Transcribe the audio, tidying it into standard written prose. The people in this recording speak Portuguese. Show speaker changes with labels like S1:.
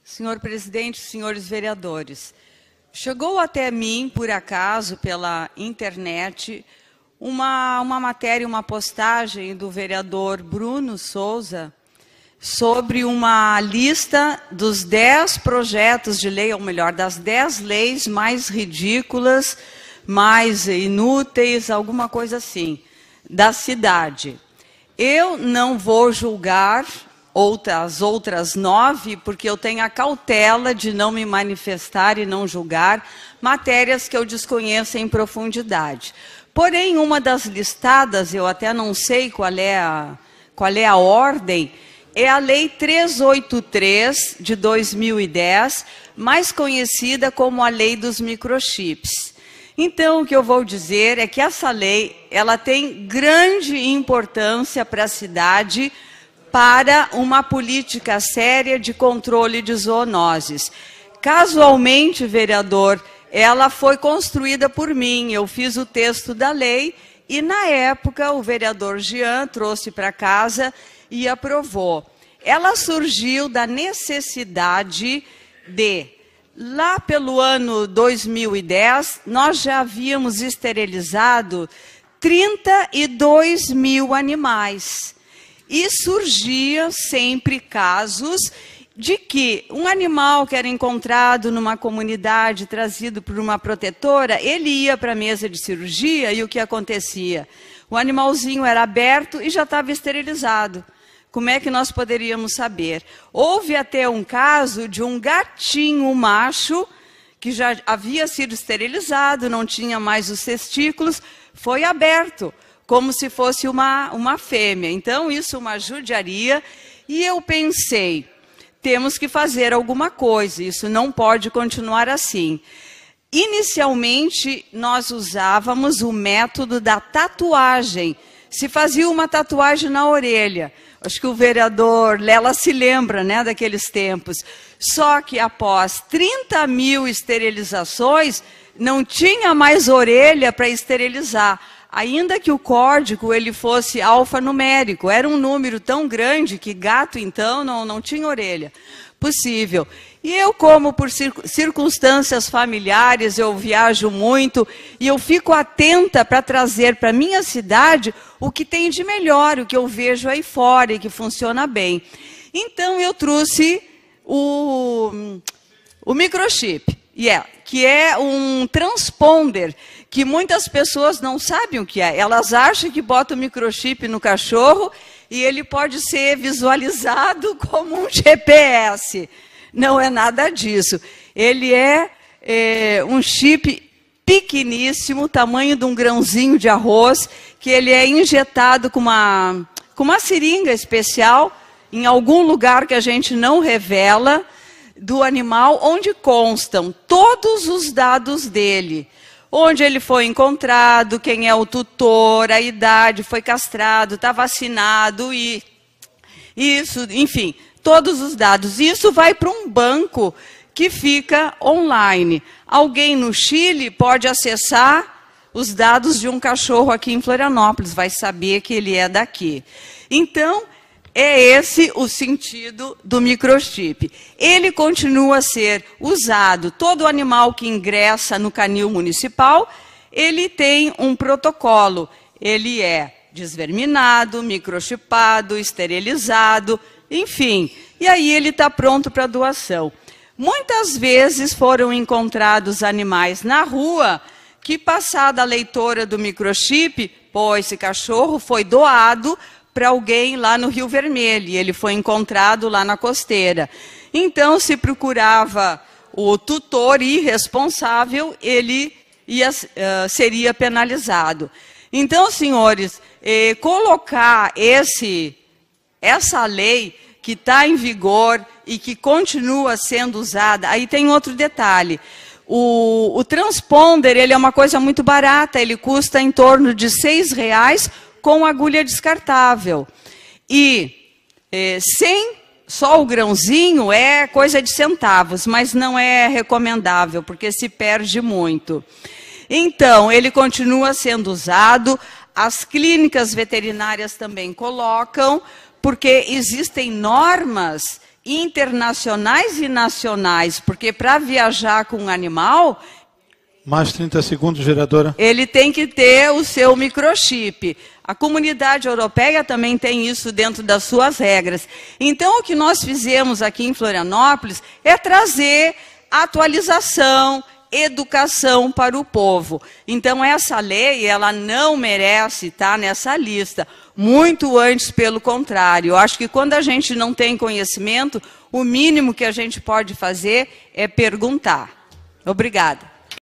S1: Senhor presidente, senhores vereadores, chegou até mim, por acaso, pela internet, uma matéria, uma postagem do vereador Bruno Souza sobre uma lista dos 10 projetos de lei, ou melhor, das 10 leis mais ridículas, mais inúteis, alguma coisa assim, da cidade. Eu não vou julgar as outras 9, porque eu tenho a cautela de não me manifestar e não julgar matérias que eu desconheço em profundidade. Porém, uma das listadas, eu até não sei qual é a ordem, é a Lei 383 de 2010, mais conhecida como a Lei dos Microchips. Então, o que eu vou dizer é que essa lei, ela tem grande importância para a cidade, para uma política séria de controle de zoonoses. Casualmente, vereador, ela foi construída por mim, eu fiz o texto da lei e, na época, o vereador Jean trouxe para casa e aprovou. Ela surgiu da necessidade de, lá pelo ano 2010, nós já havíamos esterilizado 32 mil animais. E surgiam sempre casos de que um animal que era encontrado numa comunidade, trazido por uma protetora, ele ia para a mesa de cirurgia e o que acontecia? O animalzinho era aberto e já estava esterilizado. Como é que nós poderíamos saber? Houve até um caso de um gatinho macho que já havia sido esterilizado, não tinha mais os testículos, foi aberto, como se fosse uma fêmea. Então, isso é uma judiaria. E eu pensei, temos que fazer alguma coisa, isso não pode continuar assim. Inicialmente, nós usávamos o método da tatuagem. Se fazia uma tatuagem na orelha. Acho que o vereador Lela se lembra, né, daqueles tempos. Só que após 30 mil esterilizações, não tinha mais orelha para esterilizar. Ainda que o código ele fosse alfanumérico, era um número tão grande que gato, então, não tinha orelha. Possível. E eu, como por circunstâncias familiares, eu viajo muito e eu fico atenta para trazer para a minha cidade o que tem de melhor, o que eu vejo aí fora e que funciona bem. Então, eu trouxe o microchip, que é um transponder, que muitas pessoas não sabem o que é. Elas acham que bota o microchip no cachorro e ele pode ser visualizado como um GPS. Não é nada disso. Ele é um chip pequeníssimo, tamanho de um grãozinho de arroz, que ele é injetado com uma seringa especial, em algum lugar que a gente não revela, do animal, onde constam todos os dados dele. Onde ele foi encontrado, quem é o tutor, a idade, foi castrado, está vacinado, e isso, enfim, todos os dados. Isso vai para um banco que fica online. Alguém no Chile pode acessar os dados de um cachorro aqui em Florianópolis, vai saber que ele é daqui. Então, é esse o sentido do microchip. Ele continua a ser usado. Todo animal que ingressa no canil municipal, ele tem um protocolo. Ele é desverminado, microchipado, esterilizado, enfim. E aí ele está pronto para doação. Muitas vezes foram encontrados animais na rua que, passada a leitora do microchip, esse cachorro foi doado para alguém lá no Rio Vermelho, e ele foi encontrado lá na costeira. Então, se procurava o tutor irresponsável, ele seria penalizado. Então, senhores, colocar essa lei que está em vigor e que continua sendo usada, aí tem outro detalhe. O transponder, ele é uma coisa muito barata, ele custa em torno de R$6, com agulha descartável. E sem só o grãozinho é coisa de centavos, mas não é recomendável, porque se perde muito. Então, ele continua sendo usado, as clínicas veterinárias também colocam, porque existem normas internacionais e nacionais, porque para viajar com um animal,
S2: mais 30 segundos, vereadora.
S1: Ele tem que ter o seu microchip. A comunidade europeia também tem isso dentro das suas regras. Então, o que nós fizemos aqui em Florianópolis é trazer atualização, educação para o povo. Então, essa lei, ela não merece estar nessa lista. Muito antes, pelo contrário. Eu acho que quando a gente não tem conhecimento, o mínimo que a gente pode fazer é perguntar. Obrigada.